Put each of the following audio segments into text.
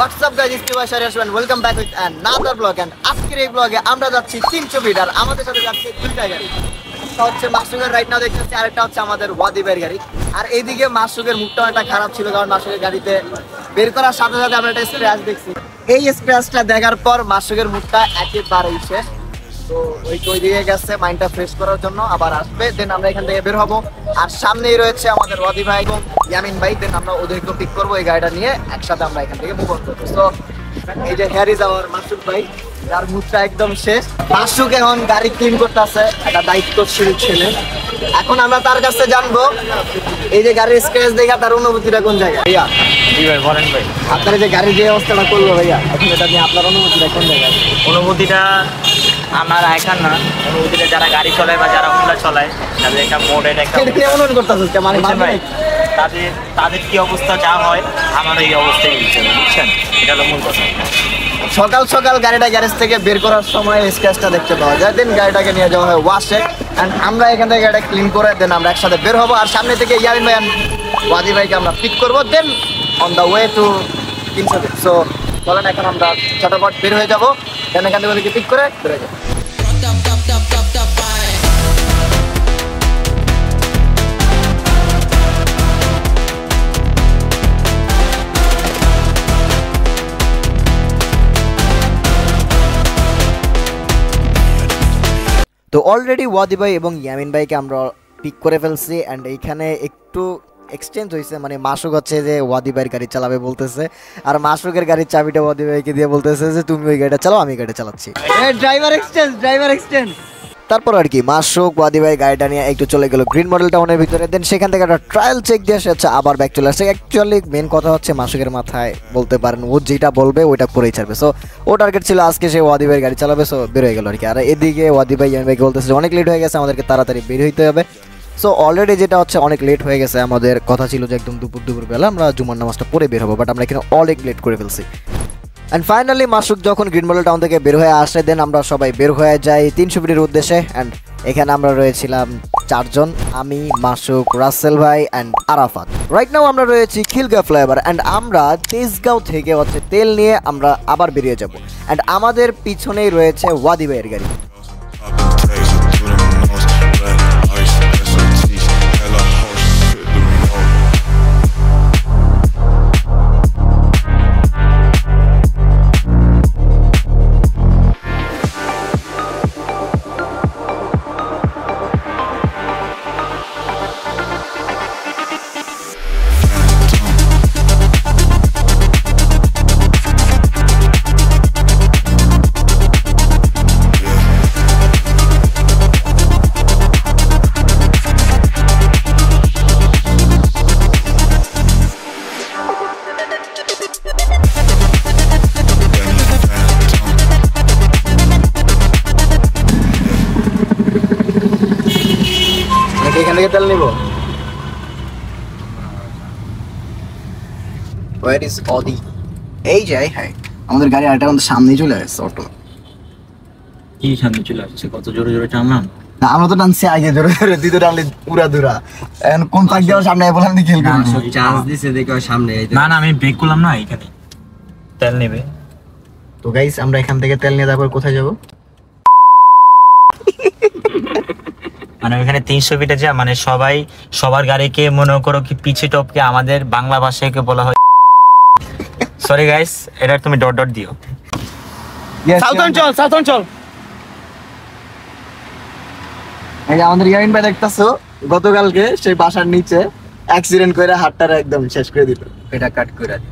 WhatsApp guys, it's ভাই Shahriar Hossain, welcome back with another blog. And আজকের এই ব্লগে আমরা যাচ্ছি 300 ফিট, আর আমাদের সাথে যাচ্ছে দুইটা গাড়ি। একটা হচ্ছে মাসুকের, রাইট নাও দেখতেছি, আর একটা হচ্ছে আমাদের ওয়াদিবের গাড়ি। আর এইদিকে মাসুকের মুখটা অনেকটা খারাপ ছিল, কারণ মাসুকের গাড়িতে বের করার সাথে সাথে আমরা একটা স্ক্র্যাচ দেখছি। এই স্ক্র্যাচটা দেখার পর মাসুকের মুখটা একেবারেই শেষ। তো ওই দিকে গেছে মাইন্ডটা ফ্রেশ করার জন্য, আবার আসবে, দেন আমরা এখান থেকে বের হবো। আর সামনেই রয়েছে আমাদের ওয়াদি ভাই এবং ইয়ামিন ভাই, দেন আমরা ওদেরকে পিক করবো এই গাড়িটা নিয়ে, একসাথে আমরা এখান থেকে মুভ অন করবো। তো এই যে হেয়ার ইজ আওয়ার মাসুক ভাই, যার মুখটা একদম শেষ। মাসুক এখন গাড়ি ক্লিন করতেছে, একটা দায়িত্বশীল ছেলে। এখন আমরা তার কাছে জানবো এই যে গাড়ির স্ক্র্যাচ দেখা তার অনুভূতিটা কোন জায়গায়। ভাইয়া জি ভাই বলেন ভাই, আপনার যে গাড়ির যে অবস্থাটা করলো ভাইয়া, এখন এটা নিয়ে আপনার অনুভূতিটা কোন জায়গায়? অনুভূতিটা আমার একার না, অনুভূতিটা যারা গাড়ি চলায় বা যারা হুন্ডা চলায় তাদের একটা মোডের একটা অনুভব করতেছে মানে ভাই, তাদের কি অবস্থা যা হয় আমার এই অবস্থায় বুঝছেন, এটা হলো মূল কথা। সকাল সকাল গাড়িটা গ্যারেজ থেকে বের করার সময় স্ক্র্যাচটা দেখতে পাওয়া যায়, দেন গাড়িটাকে নিয়ে যাওয়া হয় ওয়াশে, অ্যান্ড আমরা এখান থেকে গাড়িটা ক্লিন করে দেন আমরা একসাথে বের হবো। আর সামনে থেকে ইয়ামিন ভাই ওয়াদি ভাইকে আমরা পিক করবো, then on the way to 300 feet. So চলেন এখন আমরা চটপট বের হয়ে যাবো, দেন এখান থেকে ওদেরকে পিক করে বের হয়ে যাবো। তো অলরেডি ওয়াদি ভাই এবং ইয়ামিন ভাইকে আমরা পিক করে ফেলছি, অ্যান্ড এইখানে একটু এক্সচেঞ্জ হয়েছে, মানে মাসুক হচ্ছে যে ওয়াদি ভাইয়ের গাড়ি চালাবে বলতেছে, আর মাসুকের গাড়ির চাবিটা ওয়াদি ভাইকে দিয়ে বলতেছে যে তুমি ওই গাড়িটা চালাও, আমি গাড়ি চালাচ্ছি। Driver exchange. তারপর আর কি মাসুক ওয়াদি ভাই গাড়িটা নিয়ে একটু চলে গেল গ্রিন মডেল টাউনের ভিতরে, দেন সেখান থেকে একটা ট্রায়াল চেক দিয়ে সে হচ্ছে আবার ব্যাক চলে আসছে। অ্যাকচুয়ালি মেন কথা হচ্ছে মাসুকের মাথায় বলতে পারেন ও যেটা বলবে ওইটা করেই ছাড়বে। সো ও টার্গেট ছিল আজকে সে ওয়াদি ভাইয়ের গাড়ি চালাবে, সো বের হয়ে গেল আর কি। আর এদিকে ওয়াদি ভাই ইয়ামিন ভাইকে বলতেছে অনেক লেট হয়ে গেছে, আমাদেরকে তাড়াতাড়ি বের হইতে হবে। সো অলরেডি যেটা হচ্ছে অনেক লেট হয়ে গেছে, আমাদের কথা ছিল যে একদম দুপুর বেলা আমরা জুমার নামাজটা পরে বের হবো, বাট আমরা এখানে অনেক লেট করে ফেলছি। অ্যান্ড ফাইনালি মাসুক যখন গ্রিন মডেল টাউন থেকে বের হয়ে আসে, দেন আমরা সবাই বের হয়ে যাই 300 ফিটের উদ্দেশ্যে। অ্যান্ড এখানে আমরা রয়েছিলাম 4 জন, আমি, মাসুক, রাসেল ভাই অ্যান্ড আরাফাত। রাইট নাও আমরা রয়েছি খিলগাঁও ফ্লাইওভার, অ্যান্ড আমরা তেজগাঁও থেকে হচ্ছে তেল নিয়ে আমরা আবার বেরিয়ে যাব। অ্যান্ড আমাদের পিছনেই রয়েছে ওয়াদি ভাইয়ের গাড়ি। এখান থেকে তেল নিব। Where is Audi? এই যে হ্যাঁ, আমাদের গাড়ি আরেকটা আমাদের সামনেই চলে আসছে অটো। কি সামনে চলে আসছে? কত জোরে জোরে টানলাম না, আমরা তো টানছি আগে জোরে জোরে, তুই তো টানলি পুরা দূরা। এখন কোন পাক দেওয়ার সামনে বললাম দি খেল করবি। চান্স দিছে দেখো সামনে। না আমি ব্রেক করলাম না, এখানে তেল নেবে। তো গাইস আমরা এখান থেকে তেল নিয়ে তারপর কোথায় যাব? মানে ওখানে 300 ফিটে যা, মানে সবার গাড়িকে মনে করো কি পিছে টপকে আমাদের বাংলা ভাষায় বলা হয়। সরি গাইস, এটা তুমি ডট ডট দিও। সাউথ অঞ্চল। এই যে আমাদের ইয়ামিন ভাই দেখতাছো, গতকালকে সেই বাসার নিচে অ্যাক্সিডেন্ট করে হাতটা একদম শেষ করে দিল। এটা কাট করে দি।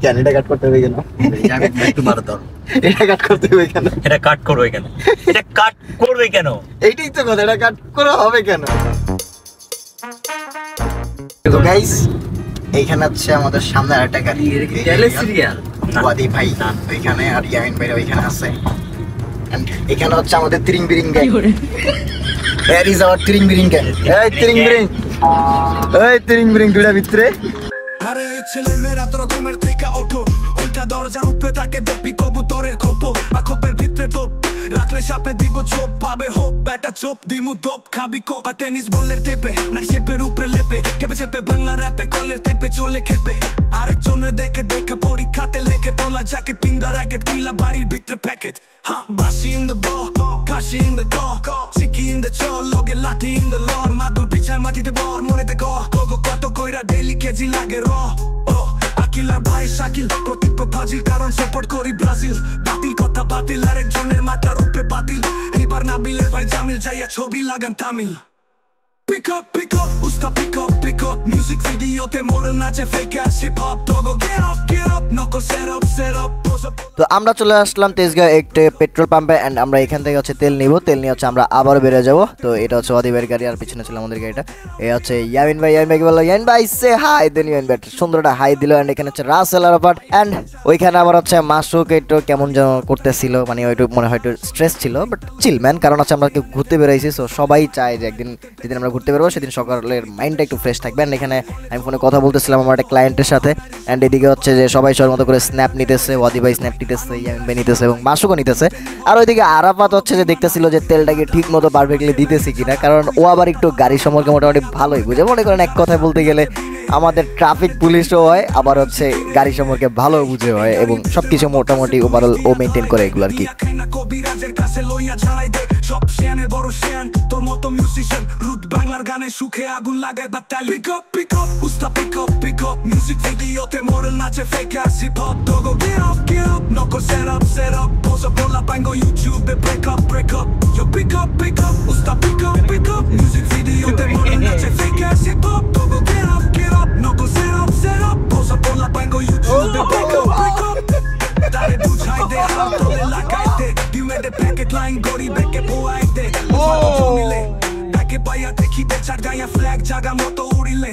কেন এটা কাট করতে হবে কেন? আমি একটু মার দাও। এটা কাট করতে হবে কেন? এটা কাট করবে কেন? এটা কাট করবে কেন? এইটাই তো কথা, এটা কাট করা হবে কেন? তো গাইস এইখানে হচ্ছে আমাদের সামনে আরেকটা গাড়ি, সিরিয়াল ওয়াদি ভাই ওইখানে, আর ইয়ামিন ভাই ওইখানে আছে। এন্ড এখানে হচ্ছে আমাদের তিরিং বিরিং গ্যাং। Here is our তিরিং বিরিং গ্যাং। এই তিরিং বিরিং দুইটা ভিতরে। আরে ছেলে মেয়েরা তোরা ঘুমের থেকে ওঠো, উল্টা দরজার উপরে তাকে দেখবি কবুতরের খোপ, বা খোপের ভিতরে তোপ রাখলে সাপে দিব চোপ, পাবে হোপ ব্যাটা চোপ দিমু দোপ, খাবি কোপ আর টেনিস বলের টেপে না শেপের উপরে লেপে, কেঁপে চেপে বাংলা র্যাপে কলের টেপে চলে খেপে, আরেকজনের দেখে দেখে পরীক্ষাতে লেখে তোলে জ্যাকেট পিন্দা র্যাকেট কিলা বাড়ির ভিতরে প্যাকেট হ্যাঁ বাসি ইন দ্য বল কাশি ইন দ্য ডগ সিকি ইন দ্য চল লগে লাঠি ইন দ্য লর মাদুর পিছায় মাটিতে বর মনেতে গ কত কইরা ডেইলি কেজি লাগে র ও আকিলার ভাই শাকিল প্রতিপ ফাজিল কারণ সাপোর্ট করি ব্রাজিল বাতিল কথা বাতিল আরেকজনের মাথার উপরে বাতিল এবার নাবিলের ভাই জামিল যাইয়া ছবি লাগান Tamil Pick up, usta pick up Music video te moral nache fake ass hip hop Dogo get up, knuckle set up pose up তো আমরা চলে আসলাম তেজগাঁও একটা পেট্রোল পাম্পে এন্ড আমরা এখান থেকে হচ্ছে তেল নিব তেল নিয়ে হচ্ছে আমরা আবার বেরো যাব তো এটা হচ্ছে ওয়াদিবের গাড়ি আর পিছনে ছিল আমাদের গাড়িটা এই হচ্ছে ইয়ামিন ভাই বললো ইয়ামিন ভাই সে হাই দেন ইয়ামিন ভাই সুন্দরটা হাই দিল এন্ড এখানে হচ্ছে রাসেল আরাফাত এন্ড ওইখানে আবার হচ্ছে মাসুক একটু কেমন যেন করতেছিল মানে ওইটু মনে হয় একটু স্ট্রেস ছিল বাট চিল ম্যান কারণ হচ্ছে আমরা কেউ ঘুরতে বেরোইছি সো সবাই চায় যে একদিন যেদিন আমরা ঘুরতে বেরোবো সেদিন সকালের মাইন্ডটা একটু ফ্রেশ থাকবে এন্ড এখানে আমি ফোনে কথা বলতেছিলাম আমার একটা ক্লায়েন্টের সাথে এন্ড এদিকে হচ্ছে যে সবাই সবার মতো করে স্ন্যাপ নিতেছে ওয়াদি ভাই স্ন্যাপ নিতেছে ইয়ামিন ভাই নিতেছে এবং মাসুকও নিতেছে আর ওইদিকে আরাফাত হচ্ছে যে দেখতেছিল যে তেলটাকে ঠিক মতো পারফেক্টলি দিতেছি কিনা কারণ ও আবার একটু গাড়ি সম্পর্কে মোটামুটি ভালোই বুঝে মনে করেন এক কথায় বলতে গেলে আমাদের ট্রাফিক পুলিশও হয় আবার হচ্ছে গাড়ি সম্পর্কে ভালো বুঝে হয় এবং সবকিছু মোটামুটি ওভারঅল ও মেনটেন করে এগুলো আর কি কবিরাজের কাছে লইয়া ছাড়াই দে সব শেয়ানের বড় শেয়ান তোর মতো মিউজিশিয়ান রুট বাংলার গানে সুখে আগুন লাগায় বাতাল পিক আপ উস্তা পিক আপ মিউজিক ভিডিওতে মোড়ল নাচে fake ass hip hop dogo get up নকল set up pose up la pango YouTube break up yo pick up usta pick up music videote মোড়ল নাচে fake ass hip hop dogo get up নকল set up pose up la pango YouTube break up Dale বুঝাই দে হাত তোলে লাগাই দে দিমে দে packet line গড়ি বেকে পোয়াই দে জমিলে প্যাকে পাইয়া দেখিতে চার গায়া ফ্ল্যাগ জাগা মতো উড়িলে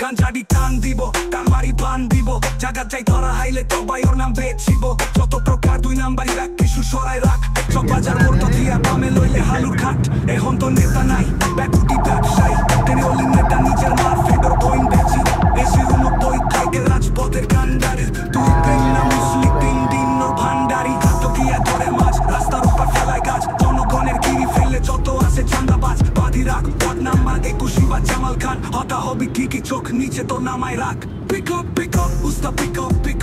গাঞ্জাডি টান দিব টানমারি বান দিব জাগা যাই ধরা হাইলে তবাই ওর নাম বেচিব যত প্রকার দুই নাম্বারই রাখ কিছু সরাই রাখ চক বাজার মতো দিয়া পামে লইলে হালুর খাট এখন তো নেতা নাই ব্যাকুটি ব্যবসায়ী তেনে অলি নেতা নিজের মার ফেডর বইন বেচি এসি রুমো তৈ থাকে রাজপথের কান্ডারের তুই প্রেম না মুসলি তিন দিন ওর ভান্ডারি তো দিয়া ধরে মাছ রাস্তার উপর ফেলায় গাছ জনগণের গিরি ফেলে যত আছে চান্দাবাজ বাদি রাখ পদ নাম্বার 21 বা জামাল খান হতা হবি ঠিকই চোখ নিচে তো নামাই রাখ পিক আপ উস্তা পিক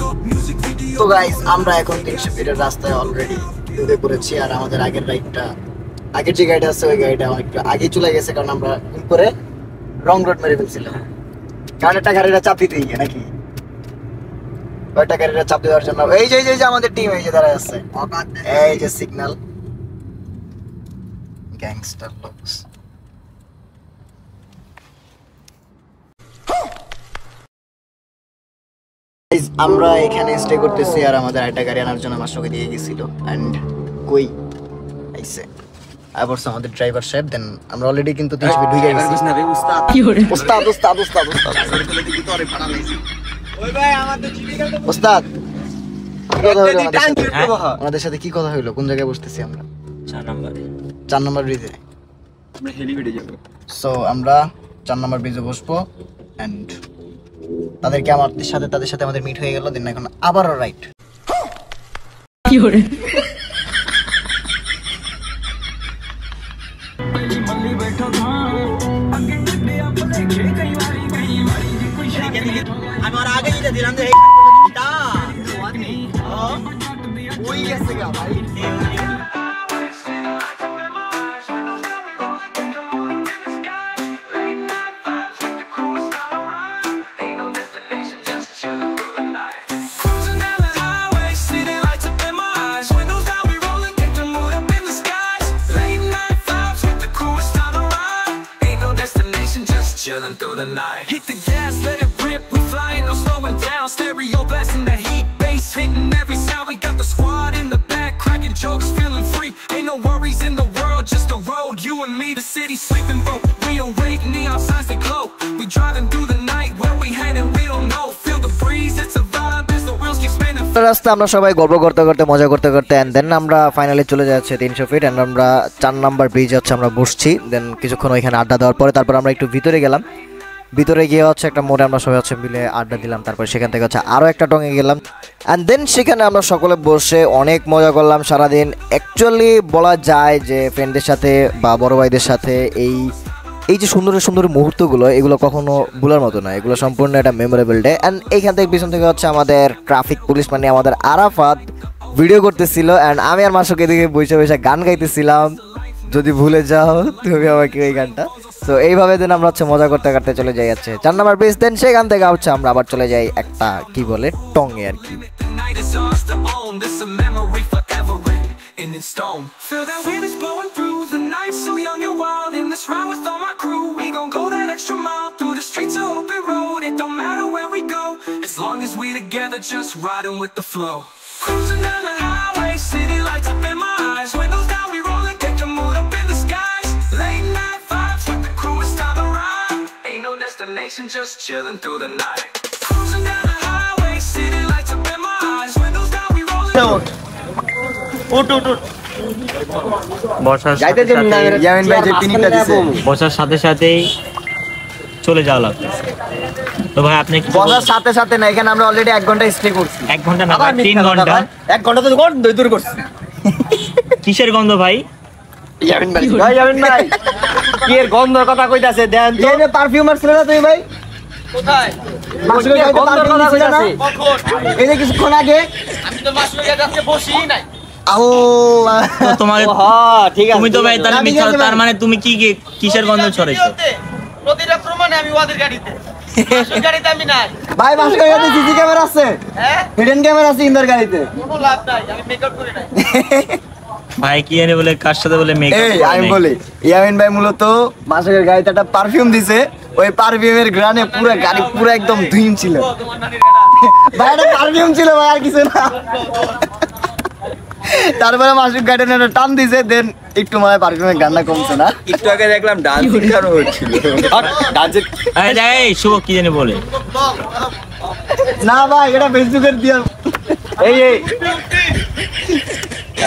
আপ মিউজিক ভিডিও তো গাইস আমরা এখন 300 ফিটের রাস্তায় অলরেডি ঢুকে পড়েছি আর আমাদের আগের রাইডটা আগের যে গাড়িটা আছে ওই গাড়িটা অনেকটা আগে চলে গেছে কারণ আমরা উপরে রং রোড মেরে ফেলছিলাম কারণ একটা গাড়িটা চাপ দিতে গিয়ে নাকি ওইটা গাড়িটা চাপ দেওয়ার জন্য এই যে আমাদের টিম এই যে দাঁড়ায় আছে এই যে সিগন্যাল গ্যাংস্টার লোকস আমরা এখানে স্টে করতেছি আর আমাদের একটা গাড়ি আনার জন্য আমার সঙ্গে দিয়ে গেছিল এন্ড কই আইছে আবার আমাদের ড্রাইভার সাহেব দেন আমরা অলরেডি কিন্তু 30 ফিট ঢুকে গেছি না রে উস্তাদ উস্তাদ ওই ভাই আমাদের জীবিকা তো উস্তাদ কি কথা হলো আমাদের সাথে কি কথা হলো কোন জায়গায় বসতেছি আমরা 4 নম্বর ব্রিজে আমরা হেলিপ্যাডে যাব সো আমরা 4 নম্বর ব্রিজে বসবো এন্ড তাদের সাথে আমাদের মিট হয়ে গেল দেন এখন আবারও রাইট কি হরে আমার আগে যেটা দিলাম যে ওই গেছে গা ভাই Chillin' through the night. Hit the gas, let it rip. We flying, no slowing down. Stereo blasting the heat, bass hitting every sound. We got the squad in the back, cracking jokes, feeling free. Ain't no worries in the world, just a road. You and me, the city sleeping, bro. We awake, neon signs that glow. We driving through the night, where we heading, we don't know. Feel the breeze, it's a vibe as the wheels keep spinning. রাস্তা আমরা সবাই গল্প করতে করতে মজা করতে করতে and then আমরা ফাইনালি চলে যাচ্ছে 300 ফিট এন্ড আমরা 4 নাম্বার ব্রিজ হচ্ছে আমরা বসছি দেন কিছুক্ষণ ওইখানে আড্ডা দেওয়ার পরে তারপর আমরা একটু ভিতরে গেলাম ভিতরে গিয়ে হচ্ছে একটা মোড়ে আমরা সবাই হচ্ছে মিলে আড্ডা দিলাম তারপর সেখান থেকে হচ্ছে আরও একটা টঙে গেলাম অ্যান্ড দেন সেখানে আমরা সকলে বসে অনেক মজা করলাম সারাদিন অ্যাকচুয়ালি বলা যায় যে ফ্রেন্ডদের সাথে বা বড় ভাইদের সাথে এই এই যে সুন্দর সুন্দর মুহূর্তগুলো এগুলো কখনো ভুলার মতো না, এগুলো সম্পূর্ণ একটা মেমোরেবল ডে। অ্যান্ড এইখান থেকে পিছন থেকে হচ্ছে আমাদের ট্রাফিক পুলিশ মানে আমাদের আরাফাত ভিডিও করতেছিল, অ্যান্ড আমি আর মাসুক এদিকে বসে বসে গান গাইতেছিলাম, যদি ভুলে যাও তুমি আমাকে ওই গানটা। তো এইভাবে দেন আমরা হচ্ছে মজা করতে করতে চলে যাই যাচ্ছে 4 নম্বর ব্রিজ। দেন সেখান থেকে হচ্ছে আমরা আবার চলে যাই একটা কি বলে টঙে আর কি। Night is ours to own. This a memory forever written in stone. Feel that wind is blowing through the night, so young and wild. In this ride with all my crew, we gon' go that extra mile through the streets of open road. It don't matter where we go, as long as we together, just riding with the flow. Cruising down the highway, city lights up in my eyes. Windows down, we rollin', take the mood up in the skies. Late night vibes with the crew, it's time to ride. Ain't no destination, just chillin' through the night. Cruising down the highway, city lights up in my eyes. Windows down, we rollin'. বসার সাথে সাথে- ইয়ামিন ভাই যে পিনিকটা দিছে, বসার সাথে সাথেই চলে যাওয়া লাগতেছে। তো ভাই আপনি কি বসার সাথে সাথে না, এখানে আমরা অলরেডি 1 ঘন্টা স্টে করছি। 1 ঘন্টা না ভাই 3 ঘন্টা। 1 ঘন্টা তো দূর করছি। কিসের গন্ধ ভাই? ইয়ামিন ভাই কি এর গন্ধর কথা কইতাছে দেন তো। এই যে পারফিউমার ছিল না তুমি ভাই? কোথায়? মাসুকের গায়ে গন্ধর কথা কইতাছে। এই যে কিছুক্ষণ আগে আমি তো মাসুকের কাছে বসিই নাই। আল্লাহ তো তোমাকে ঠিক আছে, তুমি তো ভাই তাহলে আমি মিথ্যা, গেছি তার ভাই। মানে তুমি কিসের গন্ধ ছড়াইছো? প্রতিটা প্রমাণে আমি ওদের গাড়িতে। মাসুকের গাড়িতে আমি নাই। ভাই মাসুকের গাড়িতে সিসি ক্যামেরা আছে, হ্যাঁ? হিডেন ক্যামেরা আছে ইন্দার গাড়িতে। কোনো লাভ নাই। আমি মেকআপ করে নাই। ভাই কি জানি বলে কার সাথে বলে মেকআপ এই আমি বলি ইয়ামিন ভাই মূলত মাসুকের গাড়িতে একটা পারফিউম দিছে, ওই পারফিউমের গ্রানে পুরো গাড়ি পুরো একদম ধুইম ছিল। তোমার নানির গাড়ি। ভাই এটা পারফিউম ছিল ভাই, আর কিছু না। তারপরে মাসুক গাড়িতে একটা টান দিছে, দেন একটু মনে হয় পারফিউমের গানটা কমছে না। একটু আগে দেখলাম ডান্সিং কারো হচ্ছিল। ডান্সের এই শুভ কি জানি বলে। না ভাই এটা ফেসবুকের দিয়া। এই এই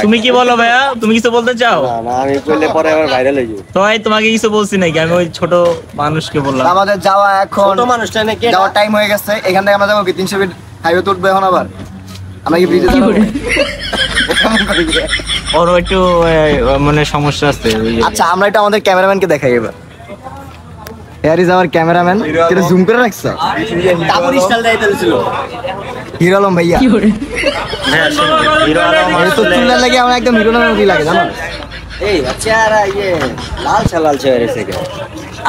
তুমি কি বলো ভাইয়া? তুমি কিছু বলতে চাও? না আমি বললে পরে আবার ভাইরাল হয়ে যাবে। তো ভাই তোমাকে কিছু বলছি নাকি? আমি ওই ছোট মানুষকে বললাম। আমাদের যাওয়া এখন যাওয়ার টাইম হয়ে গেছে। এখান থেকে আমরা যাবো কি 300 ফিট হাইওয়ে তুলবো এখন আবার। আমরা কি ব্রিজে যাবো? ওর একটু মানে সমস্যা আছে ওই যে। আচ্ছা আমরা এটা আমাদের ক্যামেরাম্যানকে দেখাই এবার। Here is our cameraman. এটা জুম করে রাখছো? কাপুর স্টাইল দাইতেছিল হিরো আলম ভাইয়া। হ্যাঁ, হিরো আলম এই তো আসলে- চুলের লাগে আমার একদম হিরো আলম কি লাগে জানো?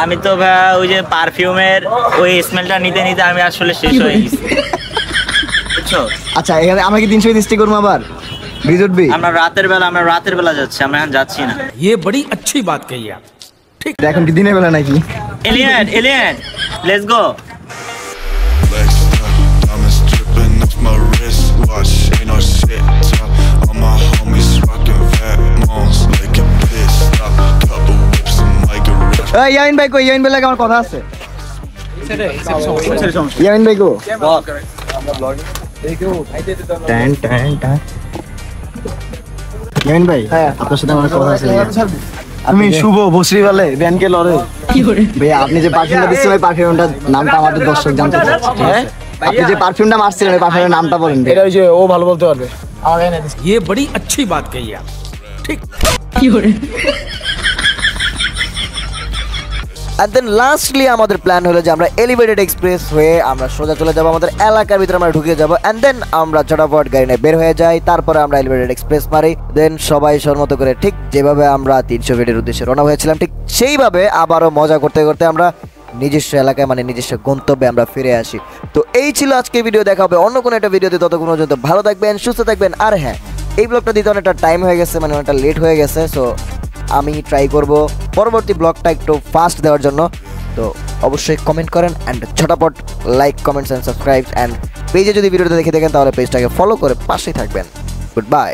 আমি তো ভাই ওই যে পারফিউমের ওই স্মেলটা নিতে নিতে আমি আসলে শেষ হয়ে গেছি। বুঝছো? আচ্ছা এখানে আমরা কি 300 ফিট স্টে করবো আবার? ব্রিজ উঠবি? আমরা রাতের বেলা যাচ্ছি, আমরা এখন যাচ্ছি না। ये बड़ी अच्छी बात कही आप। এখন কি দিনের বেলা নাকি? Alien let's go. Flexed up, diamonds dripping off my wristwatch. Ain't no shit top. All my homies rockin' fat moms, like a pit stop. Couple whips in my garage. এই ইয়ামিন ভাই কই? ইয়ামিন ভাই লাগে আমার কথা আছে। ইয়ামিন ভাই কো? ইয়ামিন ভাই আপনার সাথে আমার কথা আছে। আমি শুভ বসরি বলে ব্যানকে লরে ভাই। আপনি যে পারফিউমটা দিচ্ছেন ওই পারফিউমটার নামটা আমাদের দর্শক জানতে চাচ্ছে। হ্যাঁ আপনি যে পারফিউমটা মারছিলেন ওই পারফিউমের নামটা বলেন। এটা ওই যে ও ভালো বলতে পারবে। ये बड़ी अच्छी बात कही आप। And then lastly আমাদের প্ল্যান হলো যে আমরা এলিভেটেড এক্সপ্রেস হয়ে আমরা সোজা চলে যাব আমাদের এলাকার ভিতরে, আমরা ঢুকে যাব। এন্ড দেন আমরা চটাপট গাড়ি নিয়ে বের হয়ে যাই। তারপরে আমরা এলিভেটেড এক্সপ্রেস মারি। দেন সবাই সরমতো করে ঠিক যেভাবে আমরা 300 ফিটের উদ্দেশ্যে রওনা হয়েছিলাম ঠিক সেইভাবে আবারও মজা করতে করতে আমরা নিজস্ব এলাকায় মানে নিজস্ব গন্তব্যে আমরা ফিরে আসি। তো এই ছিল আজকে ভিডিও। দেখা হবে অন্য কোনো একটা ভিডিওতে। ততক্ষণ পর্যন্ত ভালো থাকবেন, সুস্থ থাকবেন। আর হ্যাঁ এই ব্লগটা দিতে অনেকটা টাইম হয়ে গেছে, মানে অনেকটা লেট হয়ে গেছে। সো আমি ট্রাই করব পরবর্তী ব্লগটা একটু ফাস্ট দেওয়ার জন্য। তো অবশ্যই কমেন্ট করেন অ্যান্ড ঝটাপট like comments and subscribe and পেজে যদি ভিডিওটা দেখে থাকেন তাহলে পেজটাকে ফলো করে পাশেই থাকবেন। Good bye.